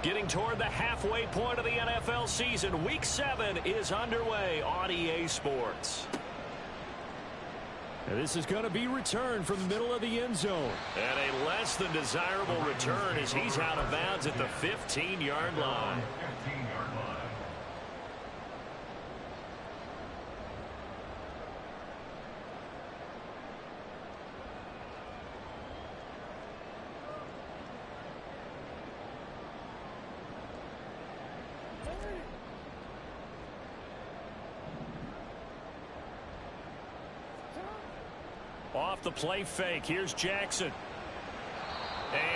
Getting toward the halfway point of the NFL season. Week 7 is underway on EA Sports. And this is going to be returned from the middle of the end zone. And a less than desirable return as he's out of bounds at the 15-yard line. Off the play fake. Here's Jackson.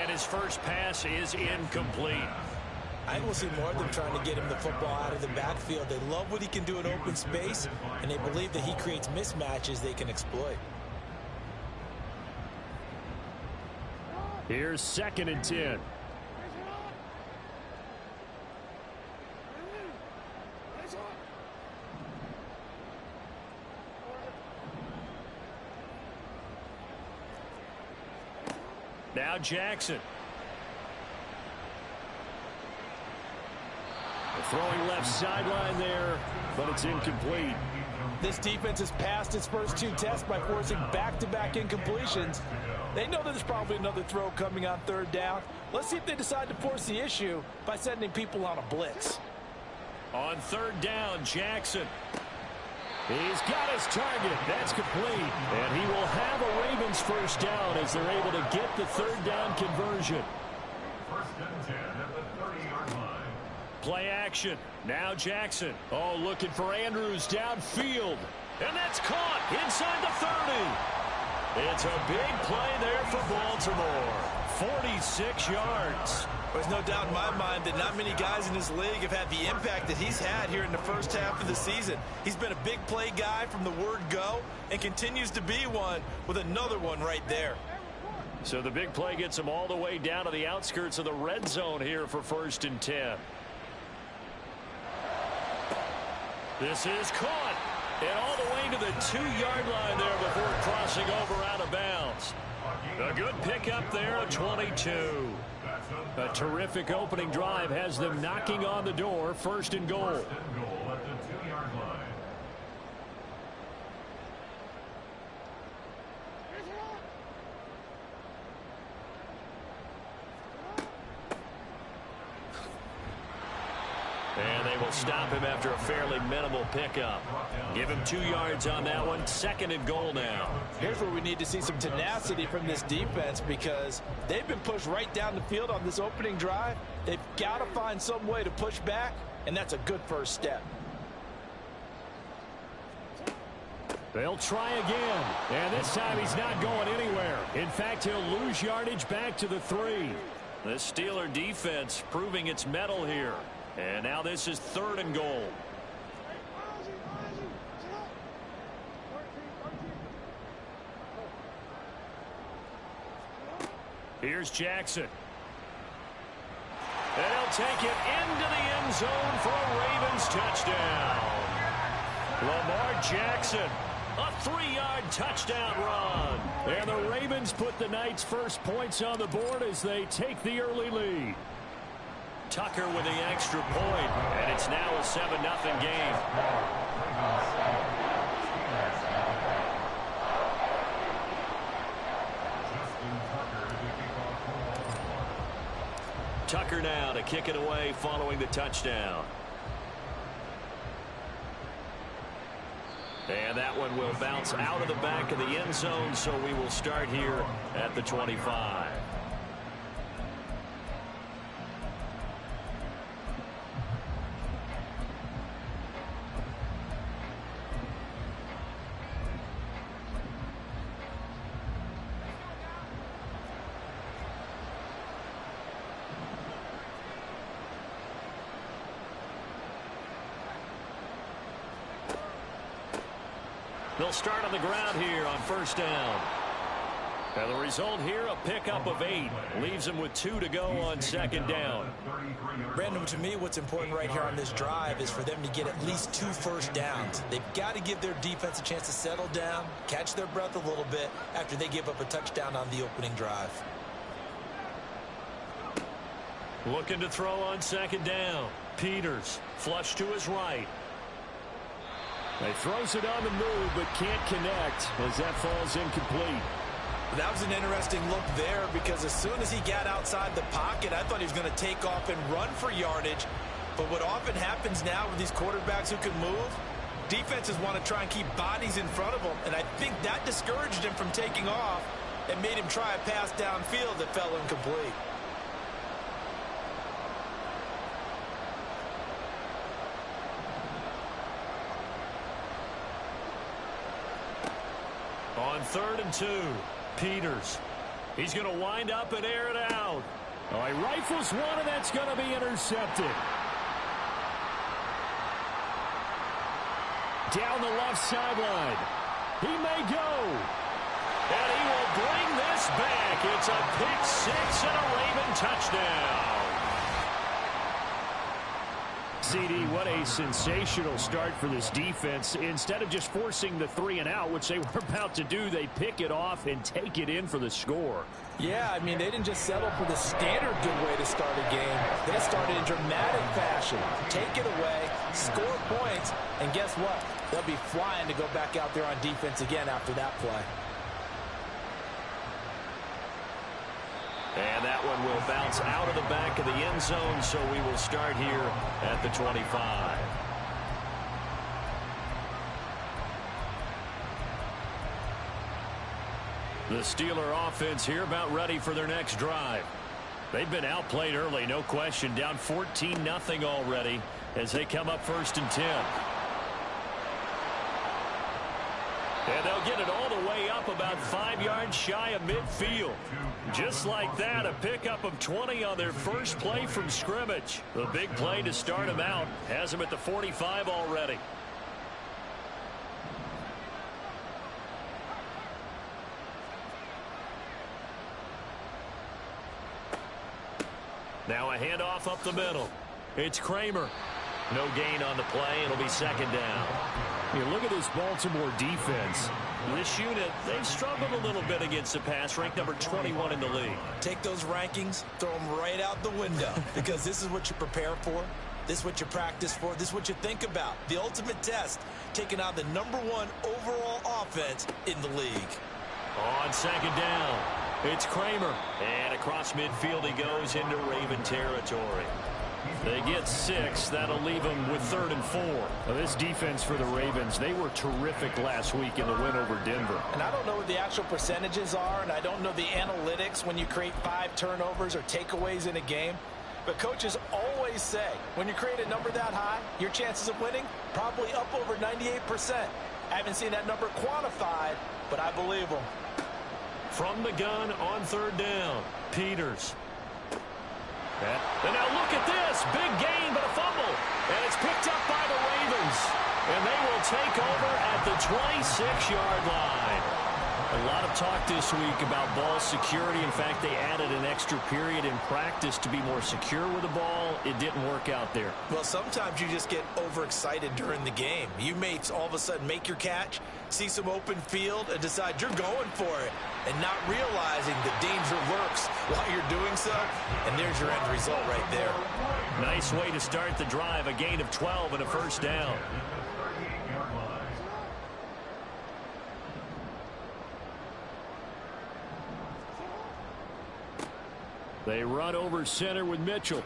And his first pass is incomplete. I will see more of them trying to get him the football out of the backfield. They love what he can do in open space, and they believe that he creates mismatches they can exploit. Here's 2nd and 10. Now Jackson. Throwing left sideline there, but it's incomplete. This defense has passed its first 2 tests by forcing back-to-back incompletions. They know that there's probably another throw coming on 3rd down. Let's see if they decide to force the issue by sending people on a blitz. On 3rd down, Jackson. He's got his target. That's complete. And he will have a Ravens first down as they're able to get the 3rd down conversion. 1st and 10 at the 30-yard line. Play action. Now Jackson. Oh, looking for Andrews downfield. And that's caught inside the 30. It's a big play there for Baltimore. 46 yards. There's no doubt in my mind that not many guys in this league have had the impact that he's had here in the first half of the season. He's been a big play guy from the word go and continues to be one with another one right there. So the big play gets him all the way down to the outskirts of the red zone here for 1st and 10. This is caught. And all the way to the 2-yard line there before crossing over out of bounds. A good pickup there at 22. A terrific opening drive has them knocking on the door. 1st and goal. 1st and goal at the 2-yard line. And they will stop him after a fairly minimal pickup. Give him 2 yards on that one. 2nd and goal now. Here's where we need to see some tenacity from this defense because they've been pushed right down the field on this opening drive. They've got to find some way to push back, and that's a good first step. They'll try again. And this time he's not going anywhere. In fact, he'll lose yardage back to the 3. The Steeler defense proving its mettle here. And now this is 3rd and goal. Here's Jackson. And he'll take it into the end zone for a Ravens touchdown. Lamar Jackson, a 3-yard touchdown run. And the Ravens put the night's first points on the board as they take the early lead. Tucker with the extra point, and it's now a 7-0 game. Tucker now to kick it away following the touchdown. And that one will bounce out of the back of the end zone, so we will start here at the 25. They'll start on the ground here on 1st down. And the result here, a pickup of 8. Leaves them with 2 to go on 2nd down. Brandon, to me, what's important right here on this drive is for them to get at least 2 first downs. They've got to give their defense a chance to settle down, catch their breath a little bit after they give up a touchdown on the opening drive. Looking to throw on second down. Peters, flush to his right. He throws it on the move, but can't connect as that falls incomplete. That was an interesting look there because as soon as he got outside the pocket, I thought he was going to take off and run for yardage. But what often happens now with these quarterbacks who can move, defenses want to try and keep bodies in front of them, and I think that discouraged him from taking off and made him try a pass downfield that fell incomplete. On 3rd and 2, Peters. He's going to wind up and air it out. Oh, he rifles one, and that's going to be intercepted. Down the left sideline. He may go. And he will bring this back. It's a pick six and a Raven touchdown. CD, what a sensational start for this defense. Instead of just forcing the 3 and out, which they were about to do, they pick it off and take it in for the score. Yeah, I mean, they didn't just settle for the standard good way to start a game. They started in dramatic fashion. Take it away, score points, and guess what? They'll be flying to go back out there on defense again after that play. And that one will bounce out of the back of the end zone, so we will start here at the 25. The Steeler offense here about ready for their next drive. They've been outplayed early, no question, down 14-0 already as they come up 1st and 10. And they'll get it all the way up about 5 yards shy of midfield. Just like that, a pickup of 20 on their first play from scrimmage. The big play to start them out has them at the 45 already. Now a handoff up the middle. It's Kramer. No gain on the play. It'll be 2nd down. You look at this Baltimore defense. This unit, they've struggled a little bit against the pass, ranked number 21 in the league. Take those rankings, throw them right out the window because this is what you prepare for. This is what you practice for. This is what you think about. The ultimate test, taking on the #1 overall offense in the league. On 2nd down, it's Kramer. And across midfield he goes into Raven territory. They get 6. That'll leave them with 3rd and 4. Well, this defense for the Ravens, they were terrific last week in the win over Denver. And I don't know what the actual percentages are, and I don't know the analytics when you create 5 turnovers or takeaways in a game. But coaches always say, when you create a number that high, your chances of winning probably up over 98%. I haven't seen that number quantified, but I believe them. From the gun on 3rd down, Peters. And now look at this. Big gain, but a fumble. And it's picked up by the Ravens. And they will take over at the 26-yard line. A lot of talk this week about ball security. In fact, they added an extra period in practice to be more secure with the ball. It didn't work out there. Well, sometimes you just get overexcited during the game. You may all of a sudden make your catch, see some open field, and decide you're going for it, and not realizing the danger lurks while you're doing so. And there's your end result right there. Nice way to start the drive. A gain of 12 and a 1st down. They run over center with Mitchell.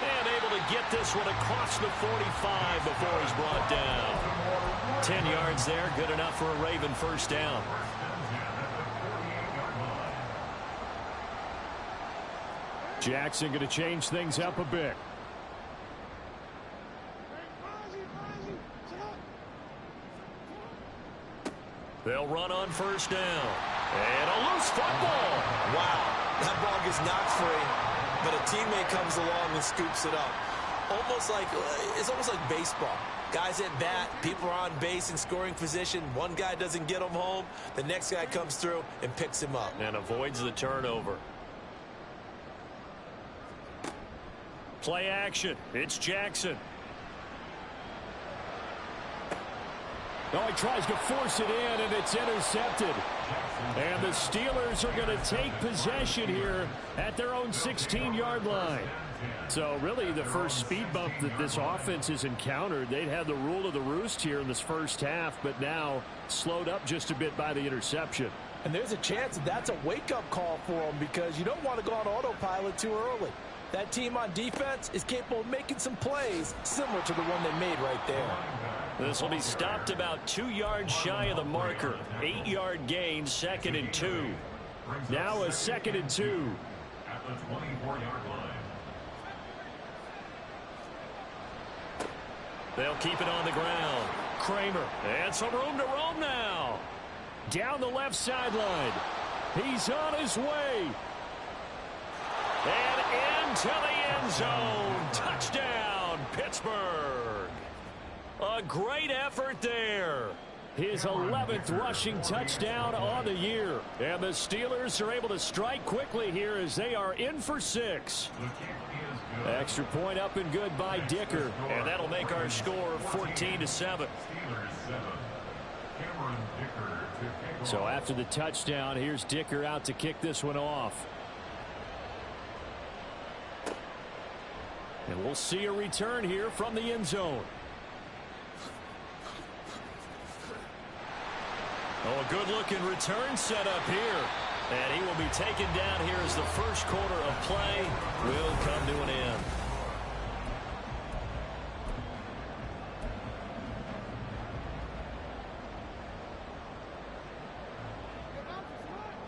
And able to get this one across the 45 before he's brought down. 10 yards there, good enough for a Raven 1st down. Jackson going to change things up a bit. They'll run on 1st down. And a loose football. Wow. That ball gets knocked free, but a teammate comes along and scoops it up. It's almost like baseball. Guys at bat, people are on base in scoring position. One guy doesn't get him home. The next guy comes through and picks him up. And avoids the turnover. Play action. It's Jackson. Oh, he tries to force it in, and it's intercepted. And the Steelers are going to take possession here at their own 16-yard line. So really the first speed bump that this offense has encountered, they'd had the rule of the roost here in this first half, but now slowed up just a bit by the interception. And there's a chance that's a wake-up call for them because you don't want to go on autopilot too early. That team on defense is capable of making some plays similar to the one they made right there. This will be stopped about 2 yards shy of the marker. 8-yard gain, 2nd and 2. Now a 2nd and 2. At the 24-yard line. They'll keep it on the ground. Kramer, and some room to roam now. Down the left sideline. He's on his way. And into the end zone. Touchdown, Pittsburgh. A great effort there. His 11th rushing touchdown on the year. And the Steelers are able to strike quickly here as they are in for 6. Extra point up and good by Dicker. And that'll make our score 14-7. So after the touchdown, here's Dicker out to kick this one off. And we'll see a return here from the end zone. Oh, a good-looking return set up here. And he will be taken down here as the first quarter of play will come to an end.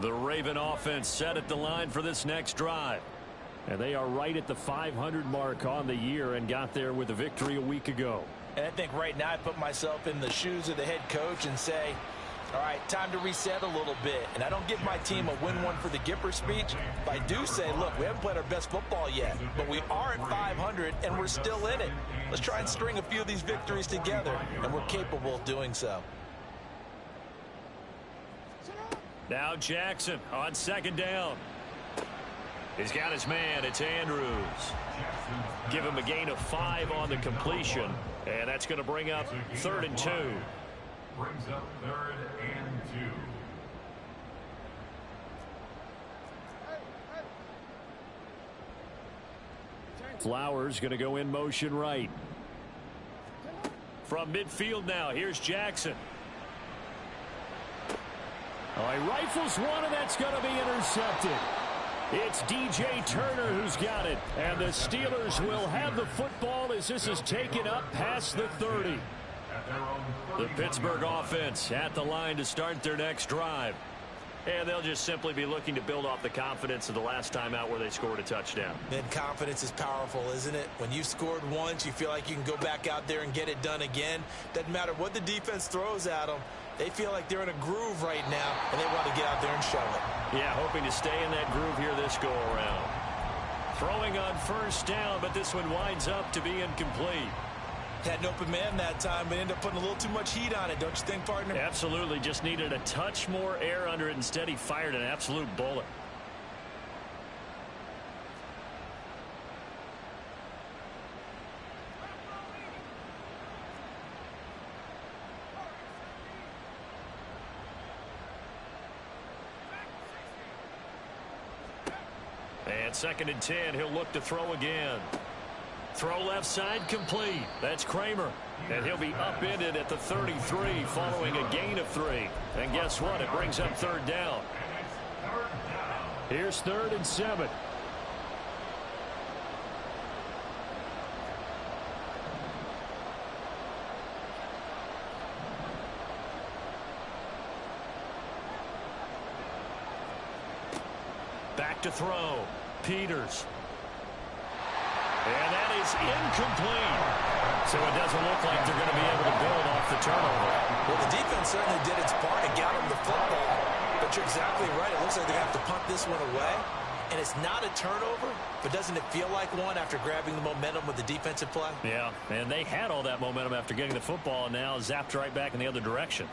The Raven offense set at the line for this next drive. And they are right at the 500 mark on the year and got there with a victory a week ago. And I think right now I put myself in the shoes of the head coach and say, all right, time to reset a little bit. And I don't give my team a win one for the Gipper speech, but I do say, look, we haven't played our best football yet, but we are at 500 and we're still in it. Let's try and string a few of these victories together, and we're capable of doing so. Now Jackson on 2nd down. He's got his man. It's Andrews. Give him a gain of 5 on the completion, and that's going to bring up 3rd and 2. Brings up 3rd and 2. Flowers going to go in motion right. From midfield now, here's Jackson. Oh, he rifles one, and that's going to be intercepted. It's DJ Turner who's got it. And the Steelers will have the football as this is taken up past the 30. The Pittsburgh offense at the line to start their next drive. And they'll just simply be looking to build off the confidence of the last time out where they scored a touchdown. And confidence is powerful, isn't it? When you've scored once, you feel like you can go back out there and get it done again. Doesn't matter what the defense throws at them. They feel like they're in a groove right now, and they want to get out there and show it. Yeah, hoping to stay in that groove here this go-around. Throwing on 1st down, but this one winds up to be incomplete. Had an open man that time, but ended up putting a little too much heat on it, don't you think, partner? Absolutely. Just needed a touch more air under it. Instead, he fired an absolute bullet. And 2nd and 10, he'll look to throw again. Throw left side complete. That's Kramer. And he'll be upended at the 33 following a gain of 3. And guess what? It brings up 3rd down. Here's 3rd and 7. Back to throw. Peters. And that is incomplete. So it doesn't look like they're going to be able to build off the turnover. Well, the defense certainly did its part and got them the football. But you're exactly right. It looks like they have to punt this one away. And it's not a turnover, but doesn't it feel like one after grabbing the momentum with the defensive play? Yeah, and they had all that momentum after getting the football, and now zapped right back in the other direction.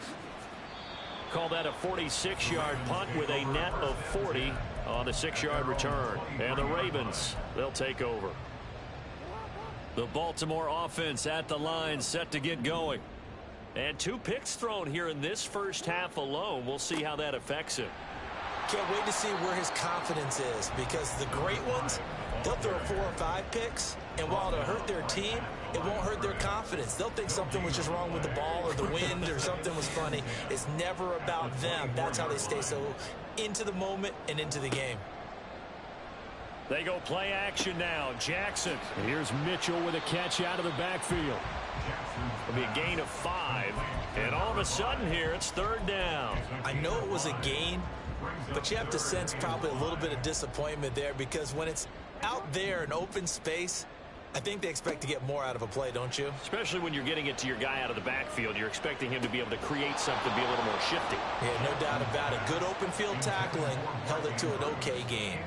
Call that a 46-yard punt with a net of 40 on the 6-yard return. And the Ravens, they'll take over. The Baltimore offense at the line, set to get going. And 2 picks thrown here in this first half alone. We'll see how that affects him. Can't wait to see where his confidence is, because the great ones, they'll throw 4 or 5 picks, and while it'll hurt their team, it won't hurt their confidence. They'll think something was just wrong with the ball or the wind or something was funny. It's never about them. That's how they stay so into the moment and into the game. They go play action now. Jackson. Here's Mitchell with a catch out of the backfield. It'll be a gain of 5. And all of a sudden here, it's 3rd down. I know it was a gain, but you have to sense probably a little bit of disappointment there, because when it's out there in open space, I think they expect to get more out of a play, don't you? Especially when you're getting it to your guy out of the backfield. You're expecting him to be able to create something, be a little more shifty. Yeah, no doubt about it. Good open field tackling held it to an okay gain.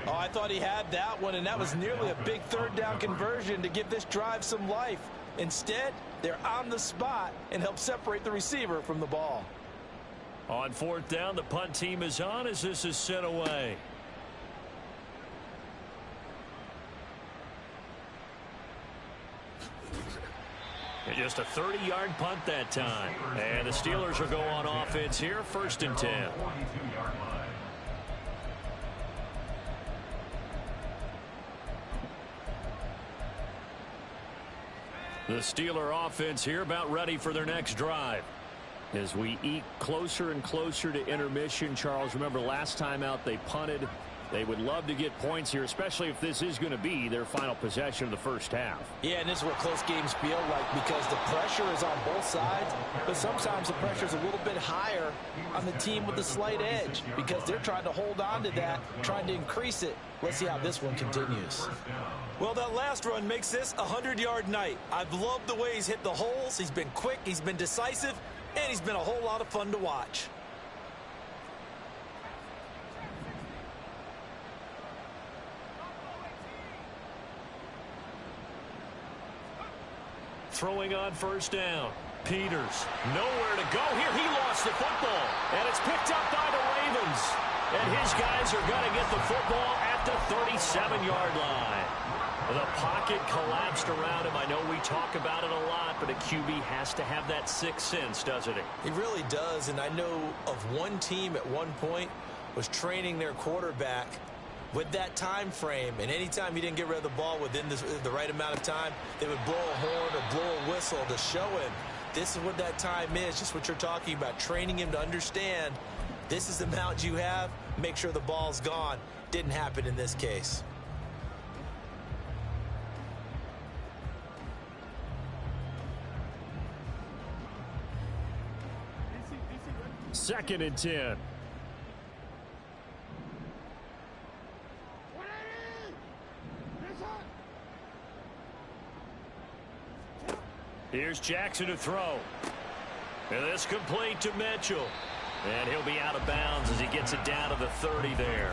Oh, I thought he had that one, and that was nearly a big 3rd down conversion to give this drive some life. Instead, they're on the spot and help separate the receiver from the ball. On 4th down, the punt team is on as this is sent away. Just a 30-yard punt that time. And the Steelers will go on offense here, 1st and 10. The Steeler offense here about ready for their next drive. As we eke closer and closer to intermission, Charles, remember last time out they punted. They would love to get points here, especially if this is going to be their final possession of the first half. Yeah, and this is what close games feel like, because the pressure is on both sides, but sometimes the pressure is a little bit higher on the team with the slight edge, because they're trying to hold on to that, trying to increase it. Let's see how this one continues. Well, that last run makes this a 100-yard night. I've loved the way he's hit the holes. He's been quick, he's been decisive, and he's been a whole lot of fun to watch. Throwing on 1st down. Peters, nowhere to go here. He lost the football, and it's picked up by the Ravens. And his guys are going to get the football at the 37-yard line. The pocket collapsed around him. I know we talk about it a lot, but a QB has to have that 6th sense, doesn't he? He really does, and I know of one team at one point was training their quarterback with that time frame, and anytime he didn't get rid of the ball within the right amount of time, they would blow a horn or blow a whistle to show him this is what that time is, just what you're talking about, training him to understand this is the amount you have, make sure the ball's gone. Didn't happen in this case. Second and 10. Here's Jackson to throw. And this complete to Mitchell. And he'll be out of bounds as he gets it down to the 30 there.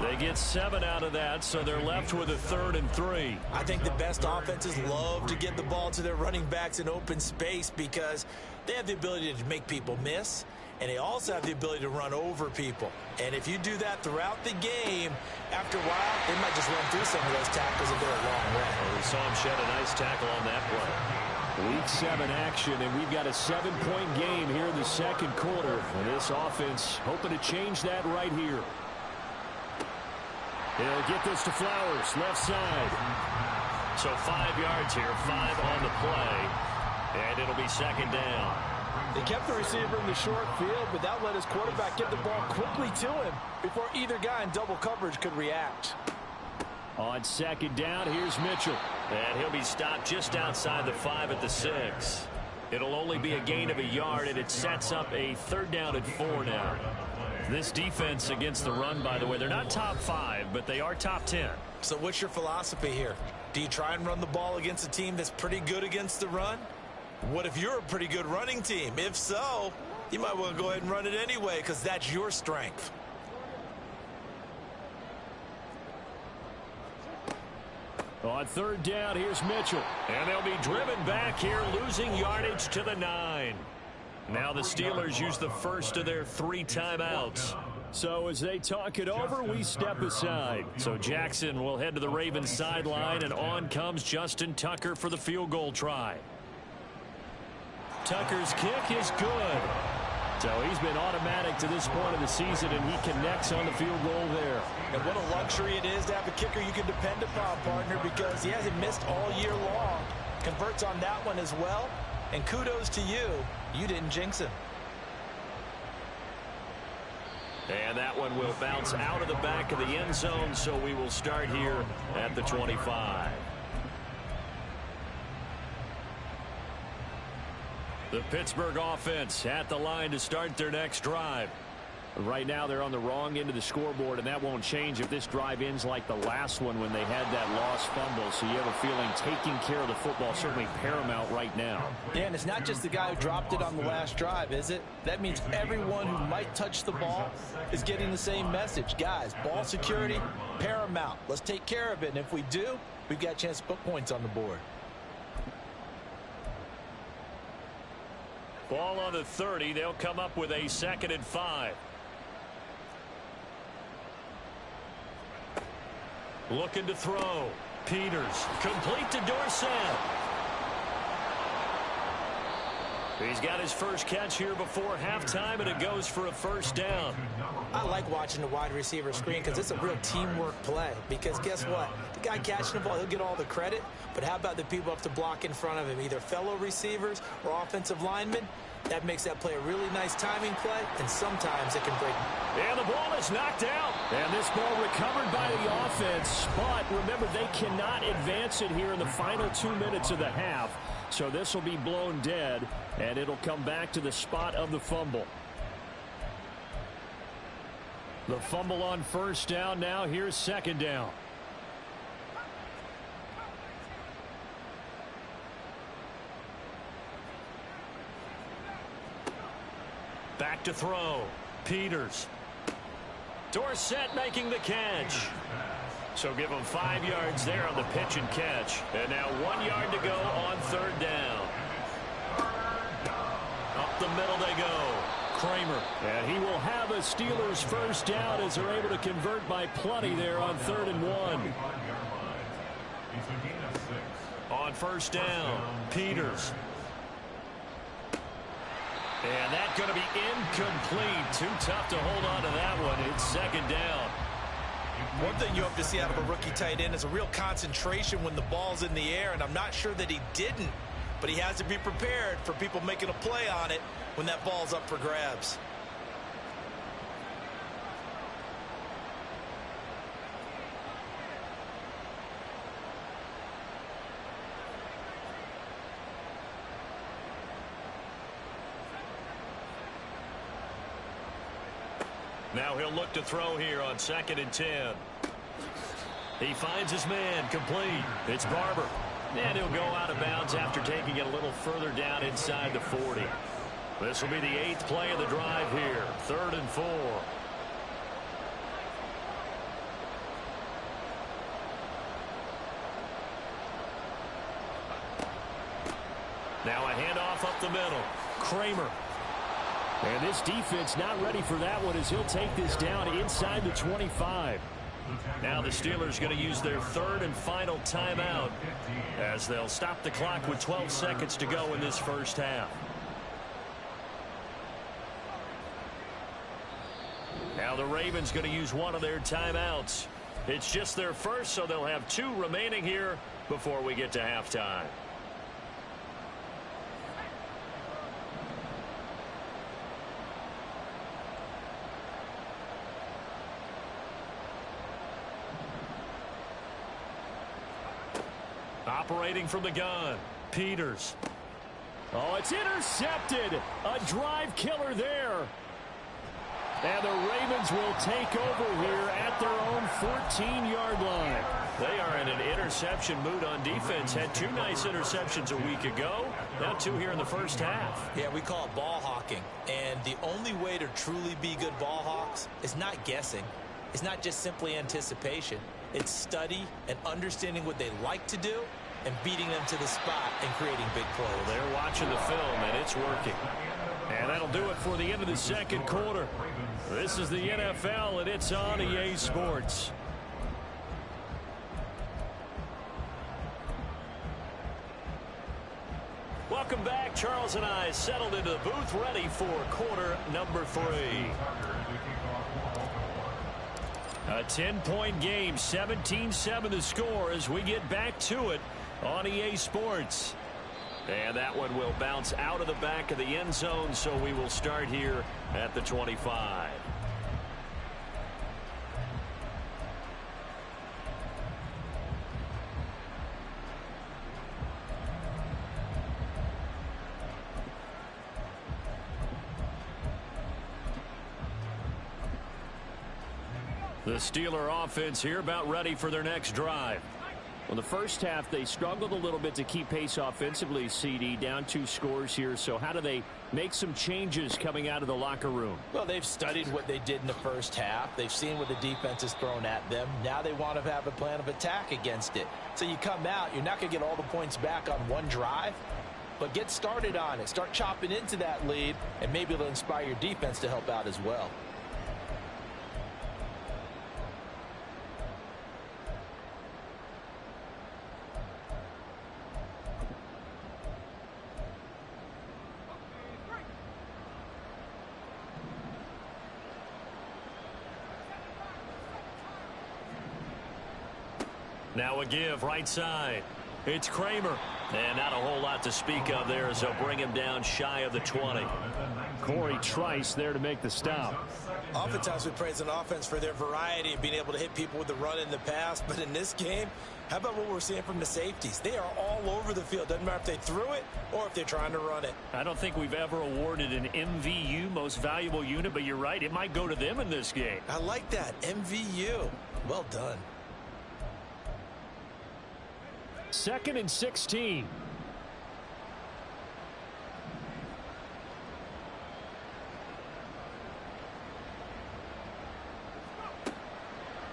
They get 7 out of that, so they're left with a 3rd and 3. I think the best offenses love to get the ball to their running backs in open space, because they have the ability to make people miss, and they also have the ability to run over people. And if you do that throughout the game, after a while, they might just run through some of those tackles and go a long way. Well, we saw him shed a nice tackle on that play. Week 7 action, and we've got a 7-point game here in the second quarter. And this offense hoping to change that right here. They'll get this to Flowers, left side. So 5 yards here, 5 on the play, and it'll be 2nd down. They kept the receiver in the short field, but that let his quarterback get the ball quickly to him before either guy in double coverage could react. On 2nd down, here's Mitchell. And he'll be stopped just outside the 5 at the 6. It'll only be a gain of a yard, and it sets up a 3rd down and 4 now. This defense against the run, by the way, they're not top 5, but they are top 10. So what's your philosophy here? Do you try and run the ball against a team that's pretty good against the run? What if you're a pretty good running team? If so, you might well go ahead and run it anyway, because that's your strength. On 3rd down, here's Mitchell. And they'll be driven back here, losing yardage to the 9. Now the Steelers use the first of their 3 timeouts. So as they talk it over, we step aside. So Jackson will head to the Ravens sideline, and on comes Justin Tucker for the field goal try. Tucker's kick is good. So he's been automatic to this point of the season, and he connects on the field goal there. And what a luxury it is to have a kicker you can depend upon, partner, because he hasn't missed all year long. Converts on that one as well. And kudos to you. You didn't jinx him. And that one will bounce out of the back of the end zone, so we will start here at the 25. The Pittsburgh offense at the line to start their next drive. Right now they're on the wrong end of the scoreboard, and that won't change if this drive ends like the last one when they had that lost fumble. So you have a feeling taking care of the football certainly paramount right now. Yeah, and it's not just the guy who dropped it on the last drive, is it? That means everyone who might touch the ball is getting the same message. Guys, ball security, paramount. Let's take care of it, and if we do, we've got a chance to put points on the board. Ball on the 30. They'll come up with a 2nd and 5. Looking to throw. Peters. Complete to Dorsett. He's got his first catch here before halftime, and it goes for a first down. I like watching the wide receiver screen because it's a real teamwork play. Because guess what? The guy catching the ball, he'll get all the credit. But how about the people up to block in front of him, either fellow receivers or offensive linemen? That makes that play a really nice timing play, and sometimes it can break. And the ball is knocked out. And this ball recovered by the offense. But remember, they cannot advance it here in the final 2 minutes of the half. So this will be blown dead, and it'll come back to the spot of the fumble. The fumble on first down. Now here's 2nd down. Back to throw. Peters. Dorsett making the catch. So give them 5 yards there on the pitch and catch. And now 1 yard to go on 3rd down. Up the middle they go. Kramer. And he will have a Steelers first down as they're able to convert by plenty there on 3rd and 1. On first down, Peters. And that's going to be incomplete. Too tough to hold on to that one. It's 2nd down. One thing you hope to see out of a rookie tight end is a real concentration when the ball's in the air, and I'm not sure that he didn't, but he has to be prepared for people making a play on it when that ball's up for grabs. Now he'll look to throw here on 2nd and 10. He finds his man complete. It's Barber. And he'll go out of bounds after taking it a little further down inside the 40. This will be the 8th play of the drive here. 3rd and 4. Now a handoff up the middle. Kramer. And this defense not ready for that one as he'll take this down inside the 25. Now the Steelers going to use their 3rd and final timeout as they'll stop the clock with 12 seconds to go in this first half. Now the Ravens going to use one of their timeouts. It's just their first, so they'll have 2 remaining here before we get to halftime. Operating from the gun, Peters. Oh, it's intercepted. A drive killer there. And the Ravens will take over here at their own 14-yard line. They are in an interception mood on defense. Had 2 nice interceptions a week ago. Now 2 here in the first half. Yeah, we call it ball hawking. And the only way to truly be good ball hawks is not guessing. It's not just simply anticipation. It's study and understanding what they like to do and beating them to the spot and creating big plays. Well, they're watching the film, and it's working. And that'll do it for the end of the second quarter. This is the NFL, and it's on EA Sports. Welcome back back. Charles and I settled into the booth, ready for quarter number 3. A 10-point game, 17-7 the score as we get back to it on EA Sports. And that one will bounce out of the back of the end zone, so we will start here at the 25. The Steeler offense here about ready for their next drive. Well, the first half, they struggled a little bit to keep pace offensively, CD, down 2 scores here. So how do they make some changes coming out of the locker room? Well, they've studied what they did in the first half. They've seen what the defense has thrown at them. Now they want to have a plan of attack against it. So you come out, you're not going to get all the points back on one drive, but get started on it. Start chopping into that lead, and maybe it'll inspire your defense to help out as well. Now a give right side. It's Kramer. And not a whole lot to speak of there, so bring him down shy of the 20. Corey Trice there to make the stop. Oftentimes we praise an offense for their variety of being able to hit people with the run in the pass. But in this game, how about what we're seeing from the safeties? They are all over the field. Doesn't matter if they threw it or if they're trying to run it. I don't think we've ever awarded an MVU, most valuable unit, but you're right. It might go to them in this game. I like that. MVU. Well done. 2nd and 16.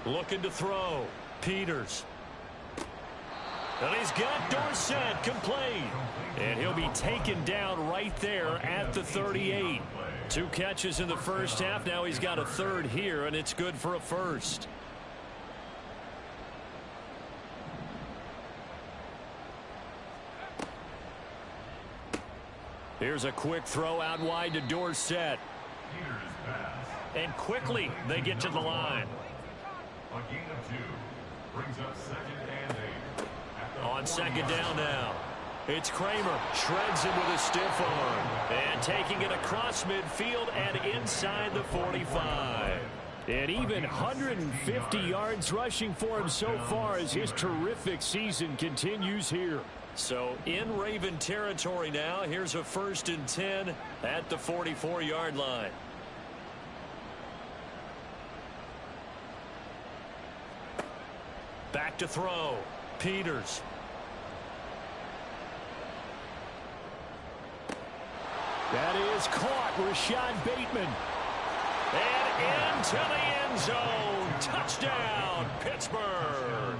Looking to throw. Peters. And he's got Dorsett complete. And he'll be taken down right there at the 38. 2 catches in the first half. Now he's got a third here, and it's good for a first. Here's a quick throw out wide to Dorsett. And quickly they get to the line. A gain of 2 brings up 2nd and 8. On 2nd down now. It's Kramer. Shreds him with a stiff arm. And taking it across midfield and inside the 45. And even 150 yards rushing for him so far as his terrific season continues here. So in Raven territory now. Here's a 1st and 10 at the 44-yard line. Back to throw. Peters. That is caught. Rashad Bateman. And into the end zone. Touchdown, Pittsburgh.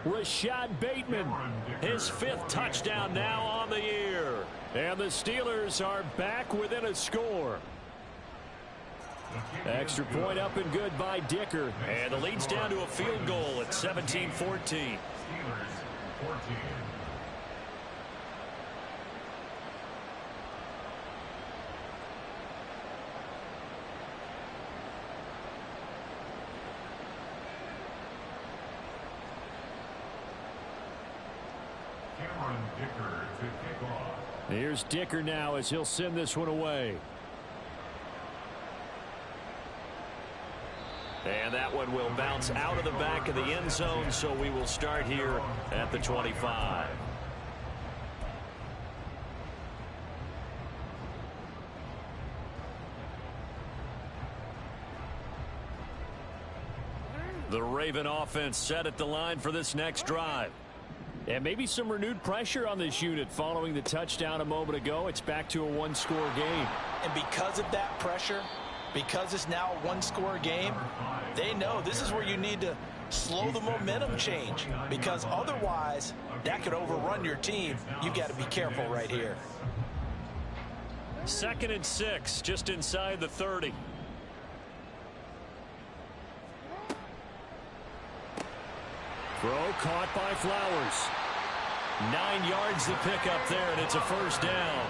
Rashad Bateman. His 5th touchdown now on the year. And the Steelers are back within a score. Extra point up and good by Dicker. And the lead's down to a field goal at 17-14. Steelers 14. Cameron Dicker to kick off. Here's Dicker now as he'll send this one away. And that one will bounce out of the back of the end zone, so we will start here at the 25. The Raven offense set at the line for this next drive. And maybe some renewed pressure on this unit following the touchdown a moment ago. It's back to a 1-score game. And because of that pressure, because it's now a 1-score game, they know this is where you need to slow the momentum change, because otherwise that could overrun your team. You've got to be careful right here. 2nd and 6, just inside the 30. Throw caught by Flowers. 9 yards to pick up there, and it's a first down.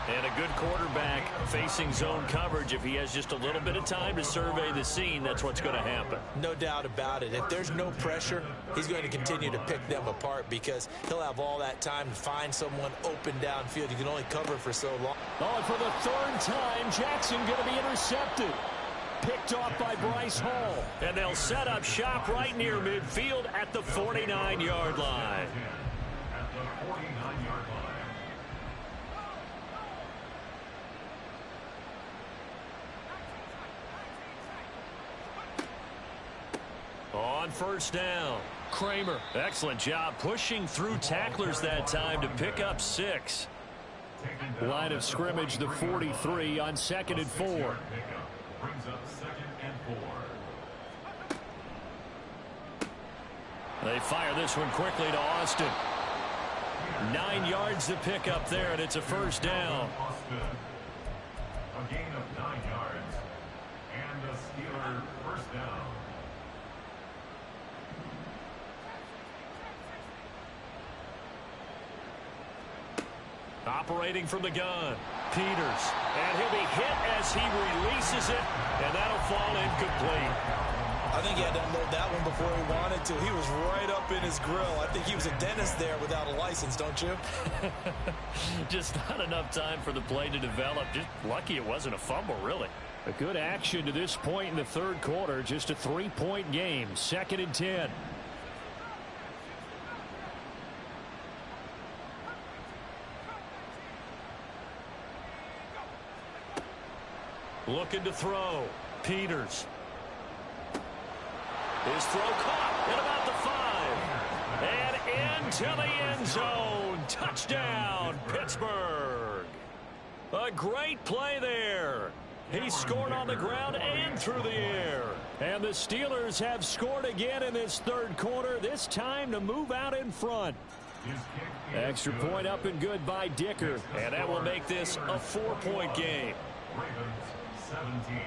And a good quarterback facing zone coverage. If he has just a little bit of time to survey the scene, that's what's going to happen. No doubt about it. If there's no pressure, he's going to continue to pick them apart because he'll have all that time to find someone open downfield. You can only cover for so long. Oh, and for the third time, Jackson going to be intercepted. Picked off by Bryce Hall. And they'll set up shop right near midfield at the 49-yard line. At the 49-yard line. On first down, Kramer. Excellent job pushing through tacklers that time to pick up 6. Line of scrimmage, the 43 on 2nd and 4. Brings up 2nd and 4. They fire this one quickly to Austin. 9 yards to pick up there, and it's a first down. Austin. A gain of 9 yards. And a Steeler first down. Operating from the gun, Peters. And he'll be hit as he releases it, and that'll fall incomplete. I think he had to unload that one before he wanted to. He was right up in his grill. I think he was a dentist there without a license, don't you? Just not enough time for the play to develop. Just lucky it wasn't a fumble, really. A good action to this point in the third quarter. Just a 3-point game. 2nd and 10. Looking to throw. Peters. His throw caught at about the 5. And into the end zone. Touchdown, Pittsburgh. A great play there. He scored on the ground and through the air. And the Steelers have scored again in this third quarter, this time to move out in front. Extra point up and good by Dicker. And that will make this a 4-point game. Ravens 17.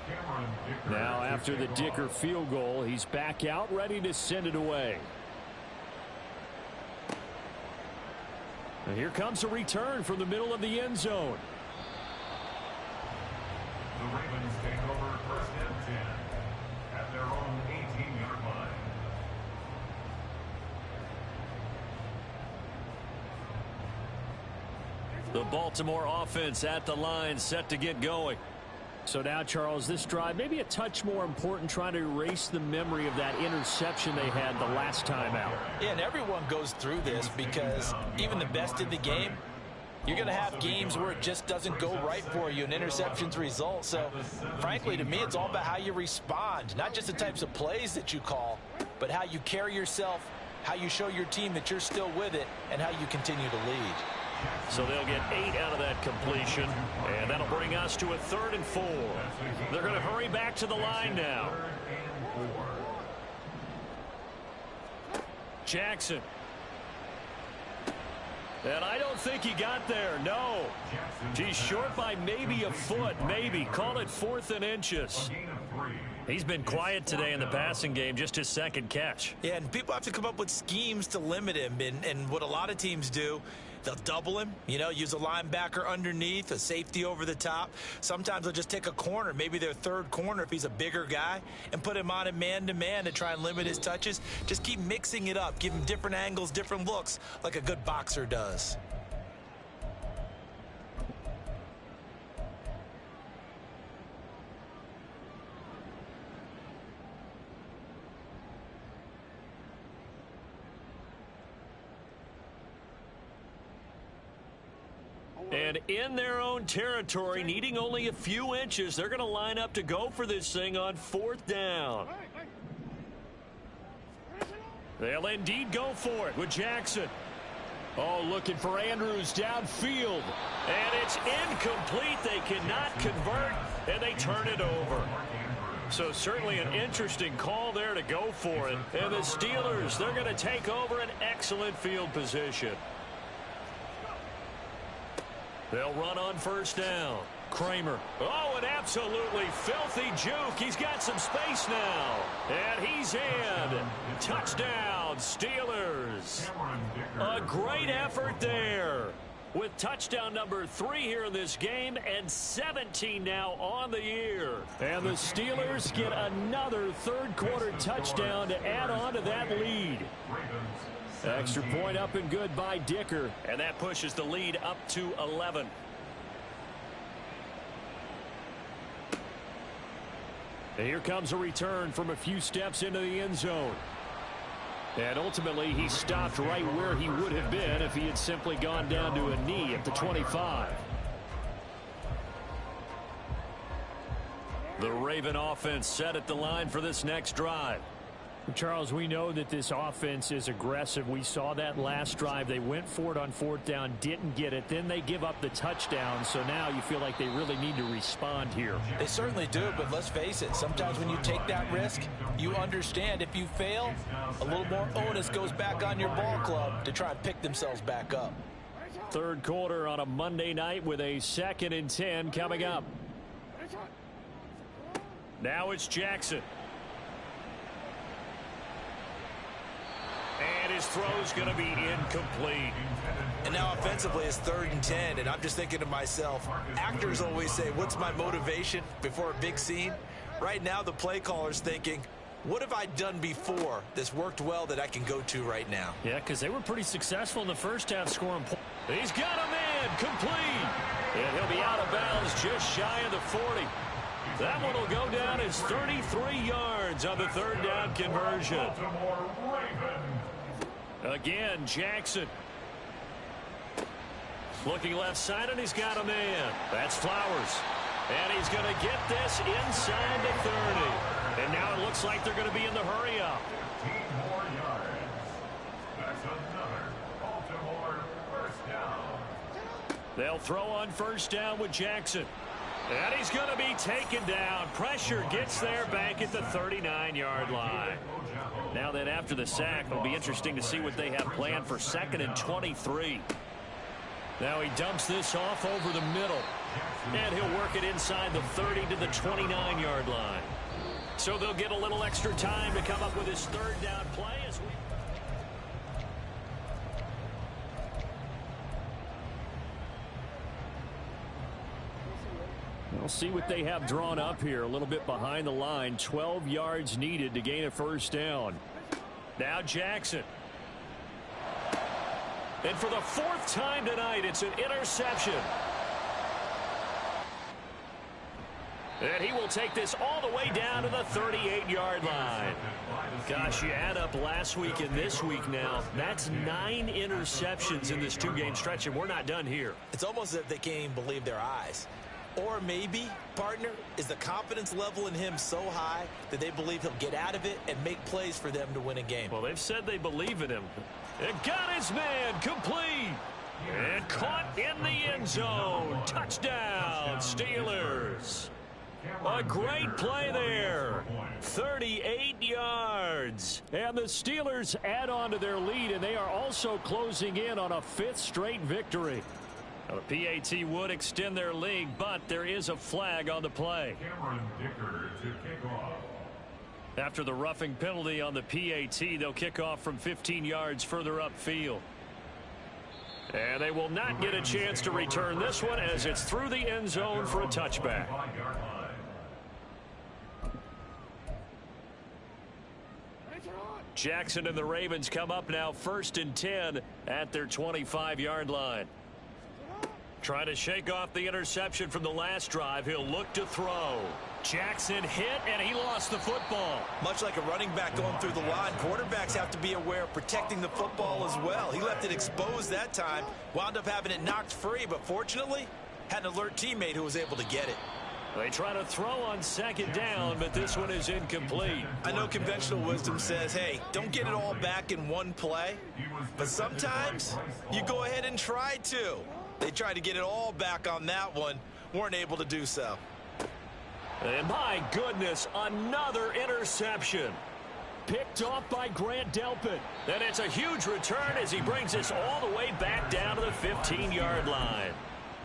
Cameron Dicker. Now after the Dicker field goal, he's back out ready to send it away. And here comes a return from the middle of the end zone. The Ravens take over first and 10 at their own 18-yard line. The Baltimore offense at the line, set to get going. So now, Charles, this drive maybe a touch more important, trying to erase the memory of that interception they had the last time out. Yeah, and everyone goes through this because even the best in the game, you're going to have games where it just doesn't go right for you, and interceptions result. So, frankly, to me, it's all about how you respond, not just the types of plays that you call, but how you carry yourself, how you show your team that you're still with it, and how you continue to lead. So they'll get 8 out of that completion, and that'll bring us to a 3rd and 4. They're going to hurry back to the line now. Jackson. And I don't think he got there, no. He's short by maybe a foot, maybe. Call it 4th and inches. He's been quiet today in the passing game, just his 2nd catch. Yeah, and people have to come up with schemes to limit him, and what a lot of teams do, they'll double him, you know, use a linebacker underneath, a safety over the top. Sometimes they'll just take a corner, maybe their 3rd corner if he's a bigger guy, and put him on a man-to-man to try and limit his touches. Just keep mixing it up, give him different angles, different looks, like a good boxer does. And in their own territory, needing only a few inches, they're going to line up to go for this thing on 4th down. They'll indeed go for it with Jackson. Oh, looking for Andrews downfield. And it's incomplete. They cannot convert, and they turn it over. So certainly an interesting call there to go for it. And the Steelers, they're going to take over an excellent field position. They'll run on 1st down. Kramer. Oh, an absolutely filthy juke. He's got some space now. And he's in. Touchdown, Steelers. A great effort there. With touchdown number 3 here in this game and 17 now on the year. And the Steelers get another third-quarter touchdown to add on to that lead. Extra point up and good by Dicker. And that pushes the lead up to 11. And here comes a return from a few steps into the end zone. And ultimately, he stopped right where he would have been if he had simply gone down to a knee at the 25. The Raven offense set at the line for this next drive. Charles, we know that this offense is aggressive. We saw that last drive. They went for it on 4th down, didn't get it. Then they give up the touchdown. So now you feel like they really need to respond here. They certainly do, but let's face it. Sometimes when you take that risk, you understand if you fail, a little more onus goes back on your ball club to try and pick themselves back up. Third quarter on a Monday night with a 2nd and 10 coming up. Now it's Jackson. And his throw's going to be incomplete. And now offensively it's 3rd and 10, and I'm just thinking to myself, actors always say, what's my motivation before a big scene? Right now the play caller's thinking, what have I done before that's worked well that I can go to right now? Yeah, because they were pretty successful in the first half scoring points. He's got a man complete. And he'll be out of bounds just shy of the 40. That one will go down as 33 yards on the 3rd down conversion. Again, Jackson. Looking left side, and he's got a man. That's Flowers. And he's going to get this inside the 30. And now it looks like they're going to be in the hurry-up. 15 more yards. That's another Baltimore first down. They'll throw on 1st down with Jackson. And he's going to be taken down. Pressure gets there back at the 39-yard line. Now then, after the sack, it'll be interesting to see what they have planned for 2nd and 23. Now he dumps this off over the middle. And he'll work it inside the 30 to the 29-yard line. So they'll get a little extra time to come up with his 3rd down play as we... We'll see what they have drawn up here. A little bit behind the line. 12 yards needed to gain a 1st down. Now Jackson. And for the 4th time tonight, it's an interception. And he will take this all the way down to the 38-yard line. Gosh, you add up last week and this week now. That's 9 interceptions in this 2-game stretch, and we're not done here. It's almost as if they can't even believe their eyes. Or maybe, partner, is the confidence level in him so high that they believe he'll get out of it and make plays for them to win a game. Well, they've said they believe in him. And got his man complete. And caught in the end zone. Touchdown, Steelers. A great play there. 38 yards. And the Steelers add on to their lead, and they are also closing in on a 5th straight victory. Now, the PAT would extend their lead, but there is a flag on the play. Cameron Dicker to kick off. After the roughing penalty on the PAT, they'll kick off from 15 yards further upfield. And they will not get a chance to return this one as it's through the end zone for a touchback. Jackson and the Ravens come up now 1st and 10 at their 25-yard line. Trying to shake off the interception from the last drive. He'll look to throw. Jackson hit, and he lost the football. Much like a running back going through the line, quarterbacks have to be aware of protecting the football as well. He left it exposed that time, wound up having it knocked free, but fortunately, had an alert teammate who was able to get it. They try to throw on 2nd down, but this one is incomplete. I know conventional wisdom says, hey, don't get it all back in one play, but sometimes you go ahead and try to. They tried to get it all back on that one, weren't able to do so. And my goodness, another interception. Picked off by Grant Delpit. And it's a huge return as he brings us all the way back down to the 15-yard line.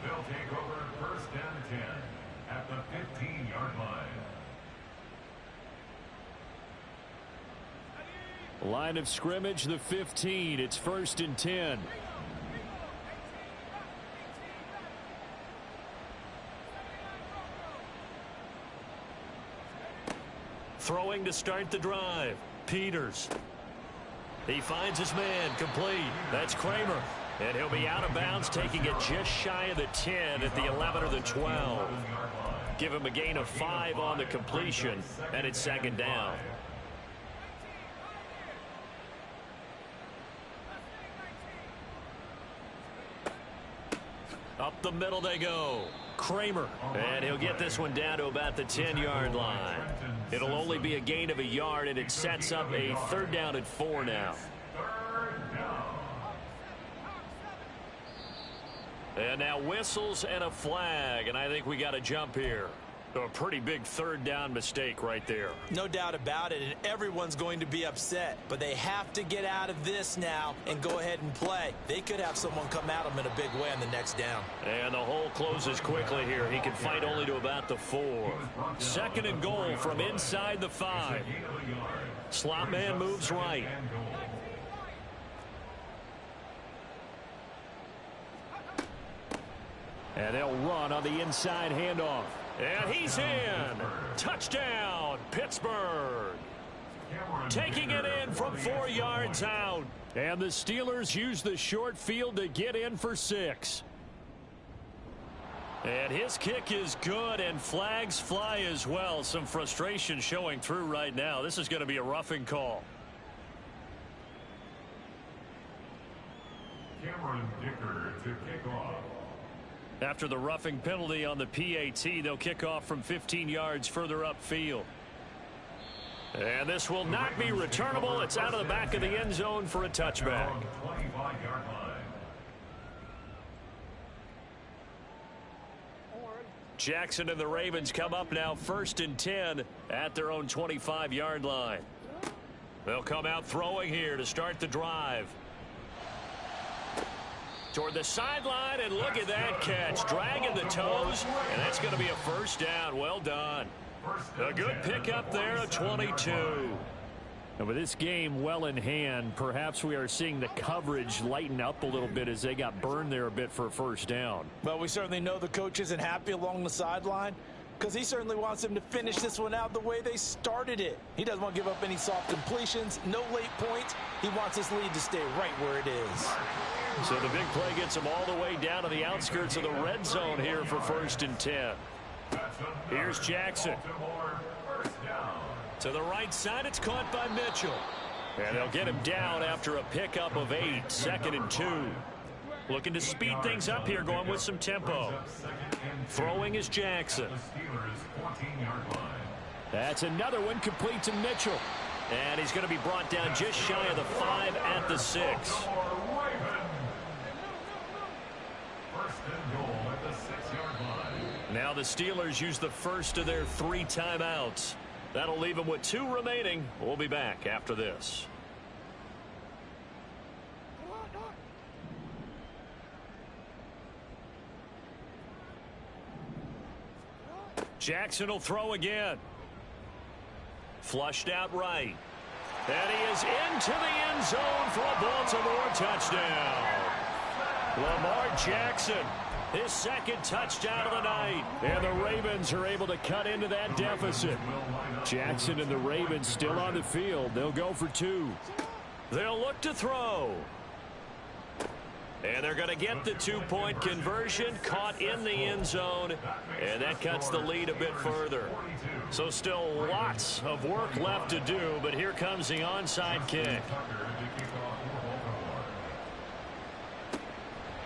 They'll take over first and 10 at the 15-yard line. Line of scrimmage, the 15. It's 1st and 10. Throwing to start the drive. Peters. He finds his man, complete. That's Kramer. And he'll be out of bounds, taking it just shy of the 10 at the 11 or the 12. Give him a gain of 5 on the completion, and it's 2nd down. Up the middle they go. Kramer. And he'll get this one down to about the 10-yard line. It'll only be a gain of a yard, and it sets up a 3rd down and 4 now. And now whistles and a flag, and I think we got a jump here. A pretty big 3rd down mistake right there. No doubt about it, and everyone's going to be upset. But they have to get out of this now and go ahead and play. They could have someone come at them in a big way on the next down. And the hole closes quickly here. He can fight only to about the 4. 2nd and goal from inside the 5. Slot man moves right. And they'll run on the inside handoff. And he's in. Touchdown, Pittsburgh. Taking it in from 4 yards out. And the Steelers use the short field to get in for 6. And his kick is good, and flags fly as well. Some frustration showing through right now. This is going to be a roughing call. Cameron Dicker to kick off. After the roughing penalty on the PAT, they'll kick off from 15 yards further upfield. And this will not be returnable. It's out of the back of the end zone for a touchback. 25-yard line. Jackson and the Ravens come up now 1st and 10 at their own 25-yard line. They'll come out throwing here to start the drive. Toward the sideline, and look at that catch. Dragging the toes, and that's going to be a 1st down. Well done. A good pickup there, a 22. And with this game well in hand, perhaps we are seeing the coverage lighten up a little bit as they got burned there a bit for a 1st down. Well, we certainly know the coach isn't happy along the sideline because he certainly wants them to finish this one out the way they started it. He doesn't want to give up any soft completions, no late points. He wants this lead to stay right where it is. So the big play gets them all the way down to the outskirts of the red zone here for 1st and 10. Here's Jackson. To the right side, it's caught by Mitchell. And they'll get him down after a pickup of 8, 2nd and 2. Looking to speed things up here, going with some tempo. Throwing is Jackson. That's another one complete to Mitchell. And he's going to be brought down just shy of the 5 at the 6. Now the Steelers use the first of their 3 timeouts. That'll leave them with 2 remaining. We'll be back after this. Jackson will throw again. Flushed out right. And he is into the end zone for a Baltimore touchdown. Lamar Jackson, his 2nd touchdown of the night. And the Ravens are able to cut into that deficit. Jackson and the Ravens still on the field. They'll go for 2. They'll look to throw. And they're going to get the 2-point conversion, caught in the end zone, and that cuts the lead a bit further. So still lots of work left to do, but here comes the onside kick.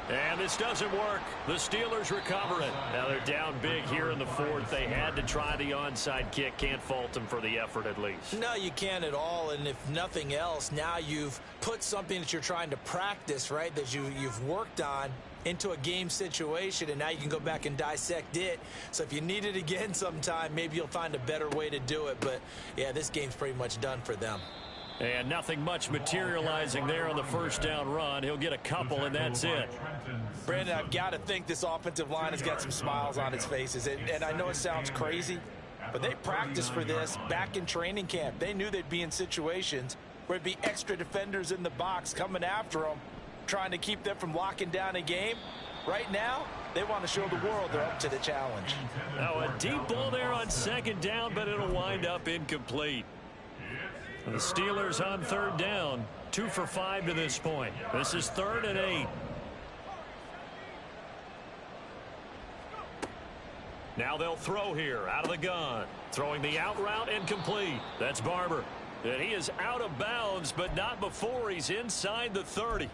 And this doesn't work. The Steelers recover it. Now they're down big here in the 4th. They had to try the onside kick. Can't fault them for the effort at least. No, you can't at all. And if nothing else, now you've put something that you're trying to practice, right, that you've worked on into a game situation, and now you can go back and dissect it. So if you need it again sometime, maybe you'll find a better way to do it. But, yeah, this game's pretty much done for them. And nothing much materializing there on the first down run. He'll get a couple, and that's it. Brandon, I've got to think this offensive line has got some smiles on its faces. And I know it sounds crazy, but they practiced for this back in training camp. They knew they'd be in situations where there'd be extra defenders in the box coming after them, trying to keep them from locking down a game. Right now, they want to show the world they're up to the challenge. Now a deep ball there on second down, but it'll wind up incomplete. The Steelers on third down, 2 for 5 to this point. This is 3rd and 8. Now they'll throw here out of the gun. Throwing the out route incomplete. That's Barber. And he is out of bounds, but not before he's inside the 30.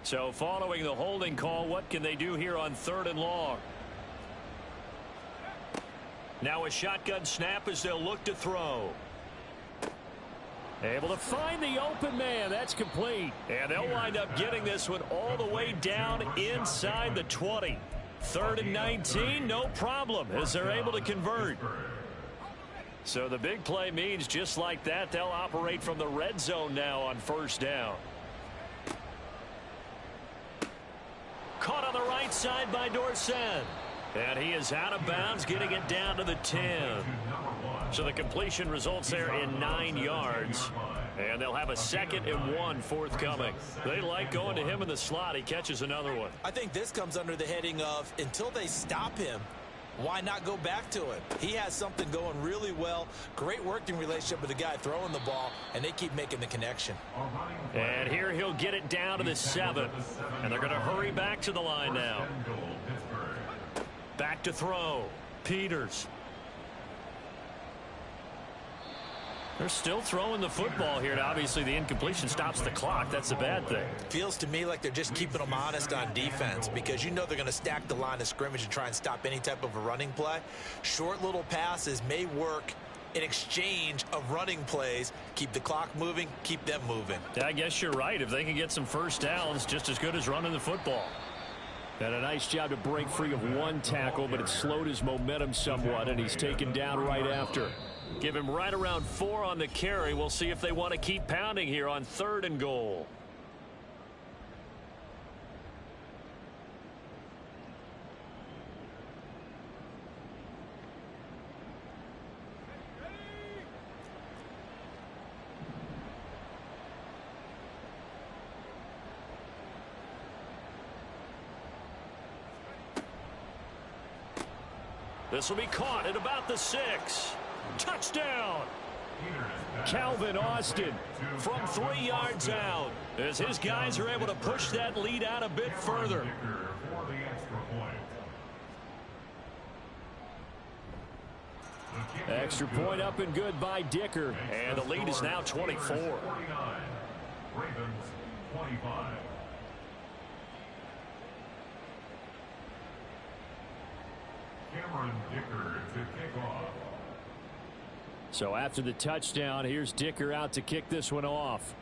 So following the holding call, what can they do here on 3rd and long? Now a shotgun snap as they'll look to throw. Able to find the open man. That's complete. And they'll wind up getting this one all the way down inside the 20. 3rd and 19, no problem, as they're able to convert. So the big play means just like that, they'll operate from the red zone now on first down. Caught on the right side by Dorsett. And he is out of bounds, getting it down to the 10. So the completion results there in 9 yards. And they'll have a 2nd and 1 forthcoming. They like going to him in the slot. He catches another one. I think this comes under the heading of until they stop him, why not go back to it? He has something going really well. Great working relationship with the guy throwing the ball, and they keep making the connection. And here he'll get it down to the 7. And they're going to hurry back to the line now. Back to throw. Peters. They're still throwing the football here, and obviously the incompletion stops the clock. That's a bad thing. Feels to me like they're just keeping them honest on defense, because you know they're going to stack the line of scrimmage and try and stop any type of a running play. Short little passes may work in exchange of running plays. Keep the clock moving, keep them moving. Yeah, I guess you're right. If they can get some first downs, just as good as running the football. And a nice job to break free of one tackle, but it slowed his momentum somewhat, and he's taken down right after. Give him right around 4 on the carry. We'll see if they want to keep pounding here on 3rd and goal. This will be caught at about the 6. Touchdown! Calvin Austin from 3 yards out, as his guys are able to push that lead out a bit further. Extra point up and good by Dicker, and the lead is now 24. Ravens 25. Cameron Dicker to kick off. So after the touchdown, here's Dicker out to kick this one off.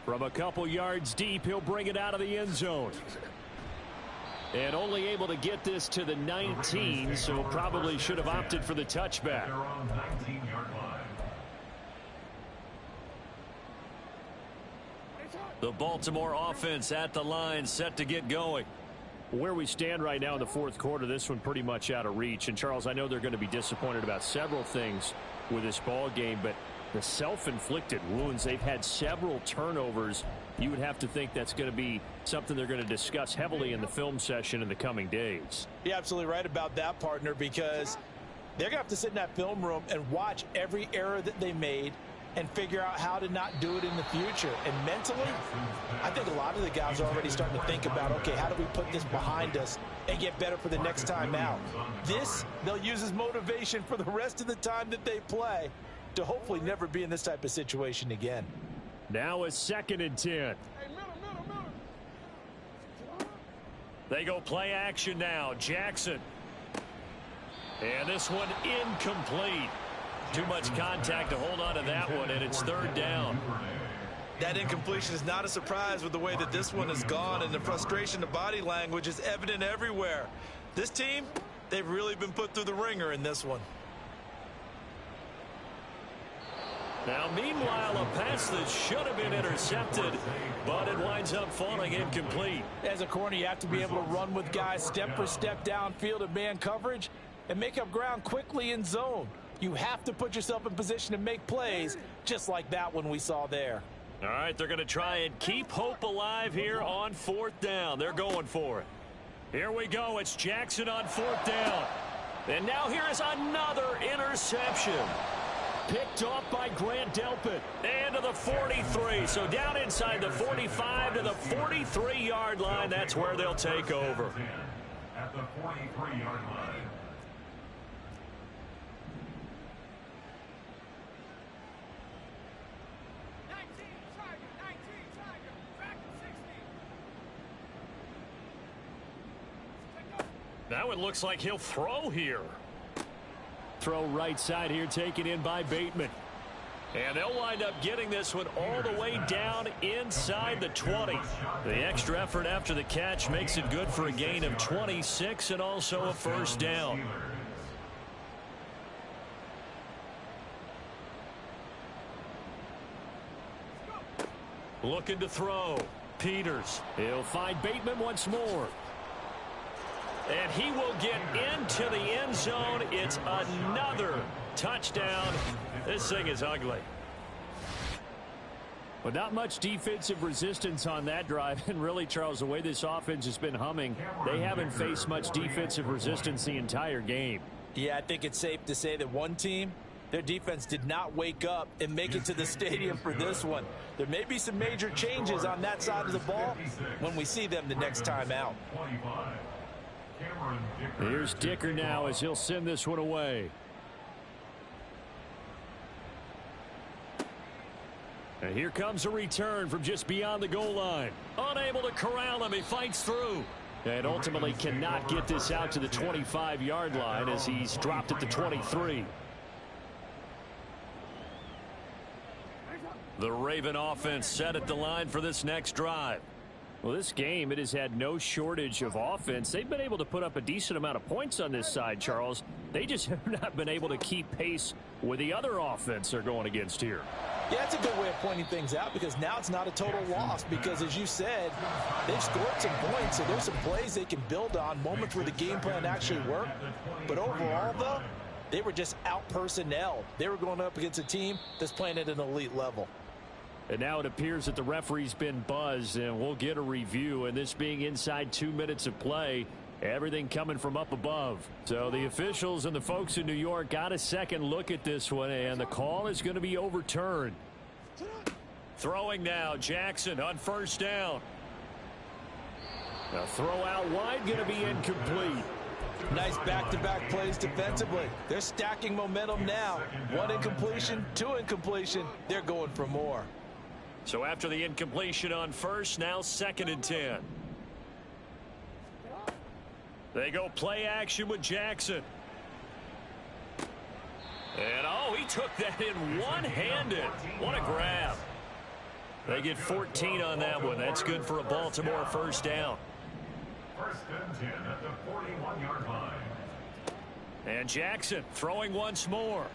From a couple yards deep, he'll bring it out of the end zone. And only able to get this to the 19, so probably should have opted for the touchback. They're on 19-yard line. The Baltimore offense at the line, set to get going. Where we stand right now in the 4th quarter, this one pretty much out of reach. And Charles, I know they're going to be disappointed about several things with this ball game, but the self-inflicted wounds, they've had several turnovers. You would have to think that's going to be something they're going to discuss heavily in the film session in the coming days. You're absolutely right about that, partner, because they're going to have to sit in that film room and watch every error that they made and figure out how to not do it in the future. And mentally, I think a lot of the guys are already starting to think about, okay, how do we put this behind us and get better for the next time out? This, they'll use as motivation for the rest of the time that they play to hopefully never be in this type of situation again. Now a 2nd and 10. They go play action now. Jackson. And this one incomplete. Too much contact to hold on to that one, and it's 3rd down. That incompletion is not a surprise with the way that this one has gone, and the frustration, the body language is evident everywhere. This team, they've really been put through the ringer in this one. Now, meanwhile, a pass that should have been intercepted, but it winds up falling incomplete. As a corner, you have to be able to run with guys step for step downfield in man coverage and make up ground quickly in zone. You have to put yourself in position to make plays, just like that one we saw there. All right, they're going to try and keep hope alive here on 4th down. They're going for it. Here we go. It's Jackson on 4th down. And now here is another interception. Picked off by Grant Delpit. And to the 43. So down inside the 45 to the 43-yard line. That's where they'll take over. At the 43-yard line. Now it looks like he'll throw here. Throw right side here, taken in by Bateman. And they'll wind up getting this one all the way down inside the 20. The extra effort after the catch makes it good for a gain of 26 and also a first down. Looking to throw. Peters. He'll find Bateman once more. And he will get into the end zone. It's another touchdown. This thing is ugly. But not much defensive resistance on that drive. And really, Charles, the way this offense has been humming, they haven't faced much defensive resistance the entire game. Yeah, I think it's safe to say that one team, their defense did not wake up and make it to the stadium for this one. There may be some major changes on that side of the ball when we see them the next time out. Here's Dicker now as he'll send this one away. And here comes a return from just beyond the goal line. Unable to corral him, he fights through. And ultimately cannot get this out to the 25-yard line as he's dropped at the 23. The Raven offense set at the line for this next drive. Well, this game, it has had no shortage of offense. They've been able to put up a decent amount of points on this side, Charles. They just have not been able to keep pace with the other offense they're going against here. Yeah, that's a good way of pointing things out because now it's not a total loss because, as you said, they've scored some points, so there's some plays they can build on, moments where the game plan actually worked. But overall, though, they were just out-personnelled. They were going up against a team that's playing at an elite level. And now it appears that the referee's been buzzed, and we'll get a review. And this being inside 2 minutes of play, everything coming from up above. So the officials and the folks in New York got a second look at this one, and the call is going to be overturned. Throwing now, Jackson on 1st down. The throw out wide going to be incomplete. Nice back-to-back plays defensively. They're stacking momentum now. 1 incompletion, 2 incompletion. They're going for more. So after the incompletion on 1st, now 2nd and 10. They go play action with Jackson. And, oh, he took that in one-handed. What a grab. They get 14 on that one. That's good for a Baltimore 1st down. 1st and 10 at the 41-yard line. And Jackson throwing once more.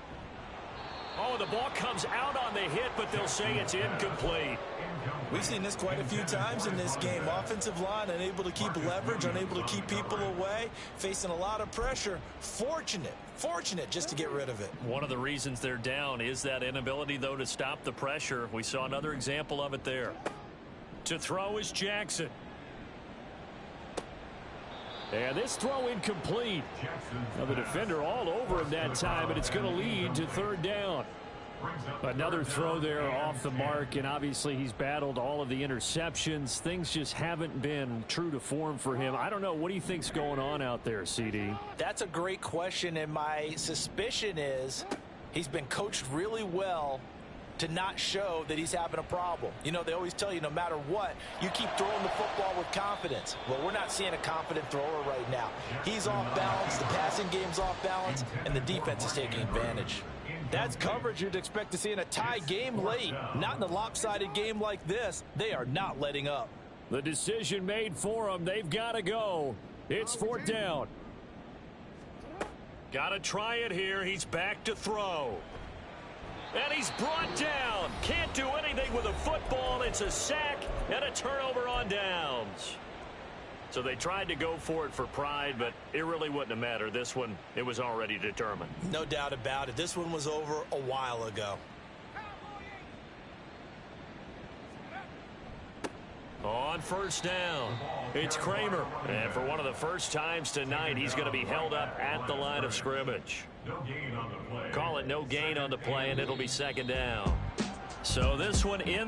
Oh, the ball comes out on the hit, but they'll say it's incomplete. We've seen this quite a few times in this game. Offensive line unable to keep leverage, unable to keep people away, facing a lot of pressure. Fortunate just to get rid of it. One of the reasons they're down is that inability, though, to stop the pressure. We saw another example of it there. To throw is Jackson. And this throw incomplete. Now the defender all over him that time, and it's going to lead to 3rd down. Another throw there off the mark, and obviously he's battled all of the interceptions. Things just haven't been true to form for him. I don't know. What do you think's going on out there, CD? That's a great question, and my suspicion is he's been coached really well to not show that he's having a problem. You know, they always tell you no matter what, you keep throwing the football with confidence. Well, we're not seeing a confident thrower right now. He's off balance, the passing game's off balance, and the defense is taking advantage. That's coverage you'd expect to see in a tie game late. Not in a lopsided game like this. They are not letting up. The decision made for them. They've got to go. It's 4th down. Got to try it here. He's back to throw. And he's brought down. Can't do anything with a football. It's a sack and a turnover on downs. So they tried to go for it for pride, but it really wouldn't have mattered. This one, it was already determined. No doubt about it. This one was over a while ago. On first down, it's Kramer. And for one of the first times tonight, he's going to be held up at the line of scrimmage. No gain on the play. Call it no gain on the play, and it'll be second down. So this one in